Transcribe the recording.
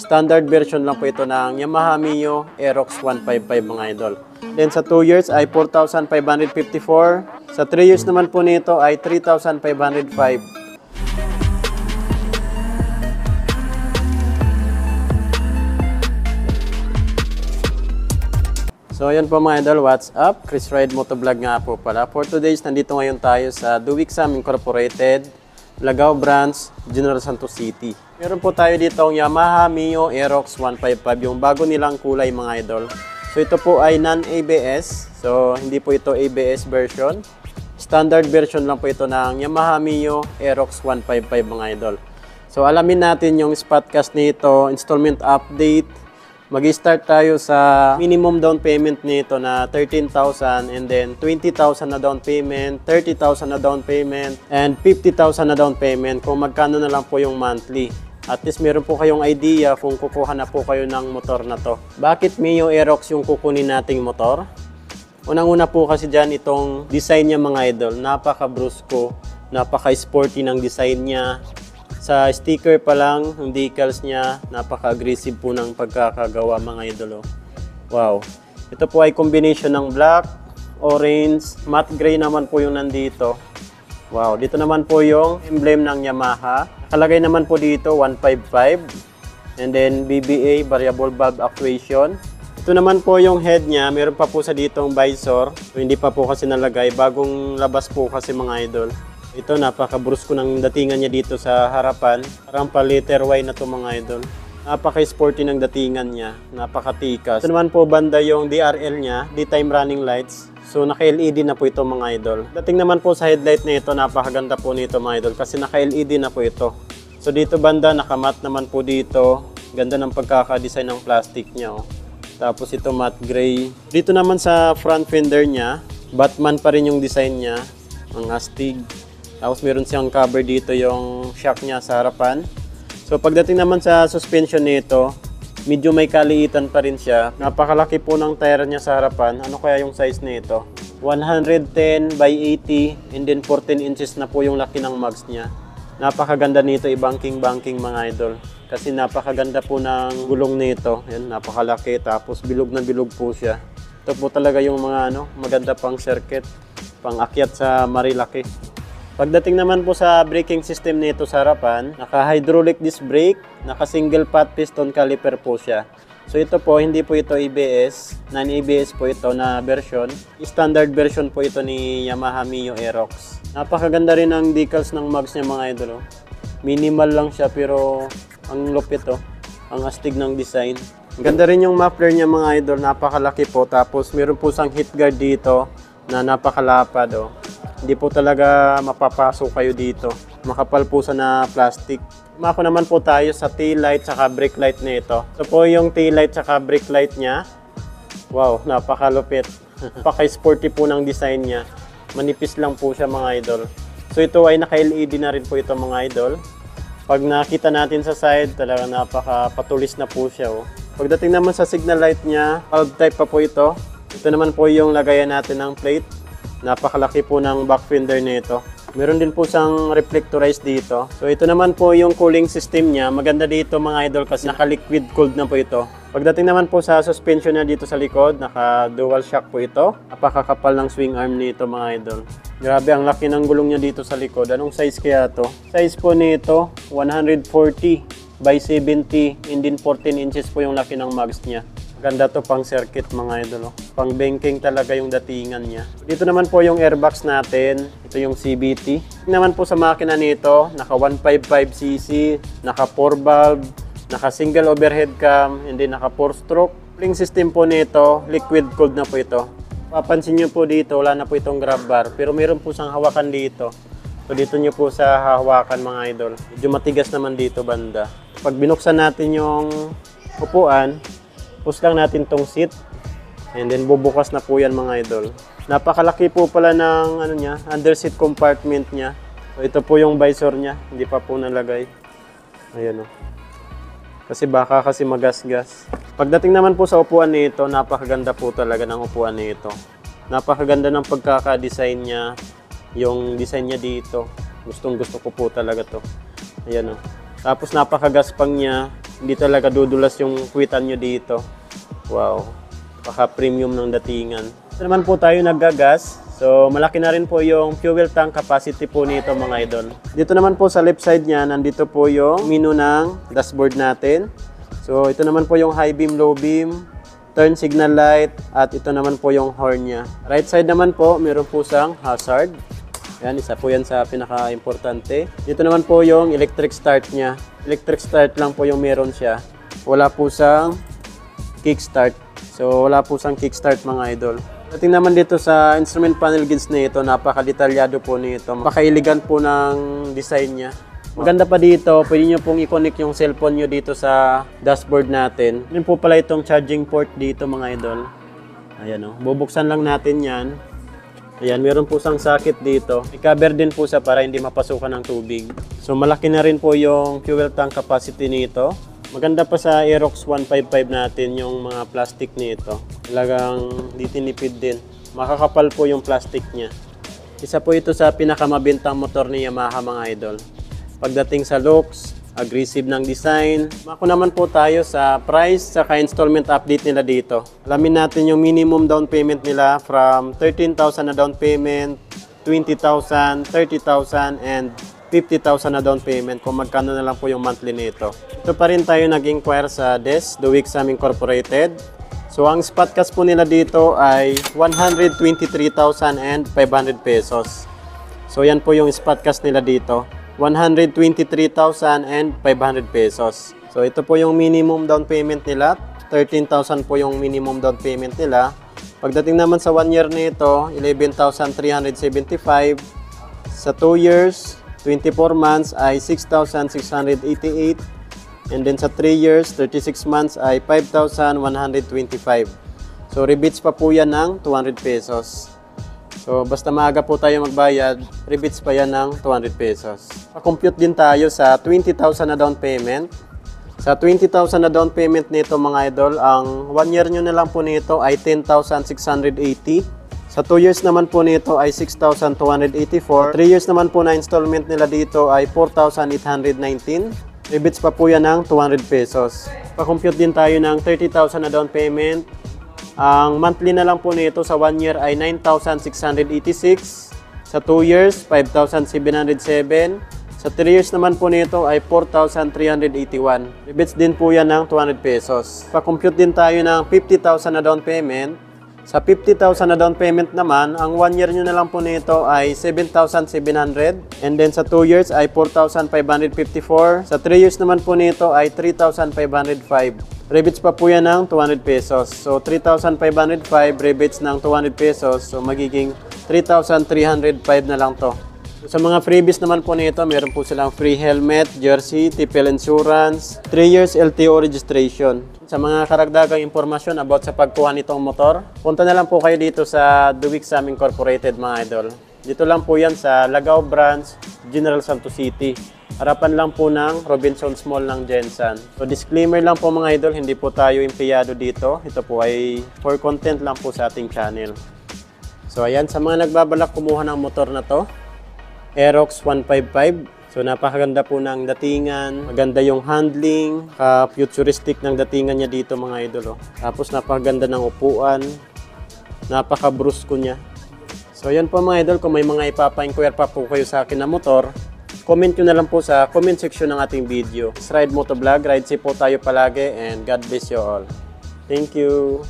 Standard version lang po ito ng Yamaha Mio Aerox 155 mga idol. Then sa 2 years ay 4,554. Sa 3 years naman po nito ay 3,505. So ayan po mga idol, what's up? Chris Ride Motovlog nga po pala. For today's, nandito ngayon tayo sa Duwixam Incorporated, Lagao Branch, General Santos City. Meron po tayo dito ang Yamaha Mio Aerox 155, yung bago nilang kulay mga idol. So ito po ay non-ABS, so hindi po ito ABS version. Standard version lang po ito ng Yamaha Mio Aerox 155 mga idol. So alamin natin yung spotcast nito, installment update. Mag-start tayo sa minimum down payment nito na 13,000 and then 20,000 na down payment, 30,000 na down payment, and 50,000 na down payment kung magkano na lang po yung monthly. At least meron po kayong idea kung kukuha na po kayo ng motor na to. Bakit Mio Aerox yung kukunin nating motor? Unang-una po kasi dyan itong design niya mga idol. Napaka-brusco, napaka-sporty ng design niya. Sa sticker pa lang, yung decals niya, napaka-aggressive po ng pagkakagawa mga idolo. Wow. Ito po ay combination ng black, orange, matte gray naman po yung nandito. Wow. Dito naman po yung emblem ng Yamaha. Nakalagay naman po dito 155. And then BBA, variable valve actuation. Ito naman po yung head niya. Meron pa po sa ditong visor. So, hindi pa po kasi nalagay. Bagong labas po kasi mga idol. Ito, napaka-brusco ng datingan niya dito sa harapan. Parang pa letter Y na to mga idol. Napaka-sporty ng datingan niya. Napaka-tikas. Ito naman po banda yung DRL niya, daytime running lights. So, naka-LED na po ito mga idol. Dating naman po sa headlight na ito, napakaganda po nito mga idol. Kasi naka-LED na po ito. So, dito banda, naka-matte naman po dito. Ganda ng pagkaka-design ng plastic niya. Oh. Tapos ito matte gray. Dito naman sa front fender niya, Batman pa rin yung design niya. Ang astig. Tapos meron siyang cover dito yung shock niya sa harapan. So pagdating naman sa suspension nito, medyo may kaliitan pa rin siya. Napakalaki po ng tire niya sa harapan. Ano kaya yung size nito? 110 by 80 and then 14 inches na po yung laki ng mags niya. Napakaganda nito, i-banking mga idol. Kasi napakaganda po ng gulong nito. Yan, napakalaki tapos bilog na bilog po siya. Ito po talaga yung mga maganda pang circuit, pang akyat sa Marilaki. Pagdating naman po sa braking system nito sa harapan, naka-hydraulic disc brake, naka-single pot piston caliper po siya. So ito po, hindi po ito ABS, non-ABS po ito na version. Standard version po ito ni Yamaha Mio Aerox. Napakaganda rin ang decals ng mags niya mga idol. Minimal lang siya pero ang lupit ang astig ng design. Ganda rin yung muffler niya mga idol, napakalaki po. Tapos meron po sang heat guard dito na napakalapad. Hindi po talaga mapapasok kayo dito. Makapal po sa na plastic. Mako naman po tayo sa tail light saka brake light nito. So po yung tail light saka brake light niya. Wow, napakalupit. Napaka-sporty po ng design niya. Manipis lang po siya mga idol. So ito ay naka-LED na rin po ito mga idol. Pag nakita natin sa side, talaga napaka-patulis na po siya. Pagdating naman sa signal light niya, valve type pa po ito. Ito naman po yung lagayan natin ng plate. Napakalaki po ng back fender nito. Meron din po siyang reflectorized dito. So ito naman po yung cooling system niya. Maganda dito mga idol kasi naka-liquid cooled na po ito. Pagdating naman po sa suspension niya dito sa likod, naka-dual shock po ito. Napakakapal ng swing arm nito mga idol. Grabe, ang laki ng gulong niya dito sa likod. Anong size kaya to? Size po nito, 140 by 70 and then 14 inches po yung laki ng mags niya. Ganda to pang circuit mga idol. Pang banking talaga yung datingan niya. Dito naman po yung airbox natin. Ito yung CVT. Naman po sa makina nito, naka 155cc, naka 4 valve, naka single overhead cam, and then naka 4 stroke. Cooling system po nito, liquid cooled na po ito. Papansin nyo po dito, wala na po itong grab bar. Pero meron po siyang hawakan dito. So dito nyo po sa hawakan mga idol. Medyo matigas naman dito banda. Pag binuksan natin yung upuan, push lang natin tong seat and then bubukas na po yan mga idol. Napakalaki po pala ng under seat compartment niya. So ito po yung visor niya, hindi pa po nalagay. Ayan Kasi baka magasgas. Pagdating naman po sa upuan nito, napakaganda po talaga ng upuan nito. Napakaganda ng pagkaka-design niya. Yung design niya dito, gustong gusto ko po talaga to. Ayan Tapos napakagaspang niya. Hindi talaga dudulas yung puwitan nyo dito. Wow, paka-premium ng datingan. Ito naman po tayo naggagas. So, malaki na rin po yung fuel tank capacity po nito mga idol. Dito naman po sa left side niya, nandito po yung menu ng dashboard natin. So, ito naman po yung high beam, low beam, turn signal light, at ito naman po yung horn niya. Right side naman po, meron po siyang hazard. Yan, isa po yan sa pinaka-importante. Dito naman po yung electric start niya. Electric start lang po yung meron siya. Wala po siyang kickstart. So, wala po siyang kickstart mga idol. Dating naman dito sa instrument panel gauge na ito, napaka-detalyado po nito. Napaka-elegant po ng design niya. Maganda pa dito, pwede nyo pong i-connect yung cellphone nyo dito sa dashboard natin. Yun po pala itong charging port dito mga idol. Ayan o, bubuksan lang natin yan. Ayan, meron po isang socket dito. May cover din po siya para hindi mapasukan ng tubig. So malaki na rin po yung fuel tank capacity nito. Maganda pa sa Aerox 155 natin yung mga plastic nito. Talagang di tinipid din. Makakapal po yung plastic niya. Isa po ito sa pinakamabintang motor ni Yamaha mga idol. Pagdating sa looks, aggressive ng design. Mako naman po tayo sa price saka installment update nila dito. Alamin natin yung minimum down payment nila from 13,000 na down payment, 20,000, 30,000 and 50,000 na down payment kung magkano na lang po yung monthly nito. Ito pa rin tayo nag-inquire sa DES, The Wixam Incorporated. So ang spot cash po nila dito ay 123,500 pesos. So yan po yung spot cash nila dito, 123,500 pesos. So ito po yung minimum down payment nila, 13,000 po yung minimum down payment nila. Pagdating naman sa 1 year nito, 11,375. Sa 2 years, 24 months ay 6,688 and then sa 3 years, 36 months ay 5,125. So rebates pa po yan ng 200 pesos. So basta maaga po tayo magbayad, rebates pa yan ng 200 pesos. Pa-compute din tayo sa 20,000 na down payment. Sa 20,000 na down payment nito mga idol, ang 1 year nyo na lang po nito ay 10,680. Sa 2 years naman po nito ay 6,284. 3 years naman po na installment nila dito ay 4,819. Rebates pa po yan ng 200 pesos. Pa-compute din tayo ng 30,000 na down payment. Ang monthly na lang po nito sa 1 year ay 9,686. Sa 2 years, 5,707. Sa 3 years naman po nito ay 4,381. Rebates din po yan ng 200 pesos. Pa-compute din tayo ng 50,000 na down payment. Sa 50,000 na down payment naman, ang 1 year nyo na lang po nito ay 7,700. And then sa 2 years ay 4,554. Sa 3 years naman po nito ay 3,505. Rebates pa po yan ng 200 pesos. So 3,505 rebates ng 200 pesos. So magiging 3,305 na lang to. Sa mga freebies naman po nito, meron po silang free helmet, jersey, TPL insurance, 3 years LTO registration. Sa mga karagdagang impormasyon about sa pagkuha nitong motor, punta na lang po kayo dito sa The Wixam Incorporated mga idol. Dito lang po yan sa Lagao Branch, General Santos City. Harapan lang po ng Robinsons Mall ng Jensan. So disclaimer lang po mga idol, hindi po tayo empleyado dito. Ito po ay for content lang po sa ating channel. So ayan, sa mga nagbabalak kumuha ng motor na to, Aerox 155. So napakaganda po ng datingan, maganda yung handling, futuristic ng datingan niya dito mga idol. Tapos napakaganda ng upuan, napaka-brusco niya. So yan po mga idol, kung may mga ipapa-inquire pa po kayo sa akin na motor, comment nyo na lang po sa comment section ng ating video. Ride Motovlog, ride safe po tayo palagi and God bless you all. Thank you!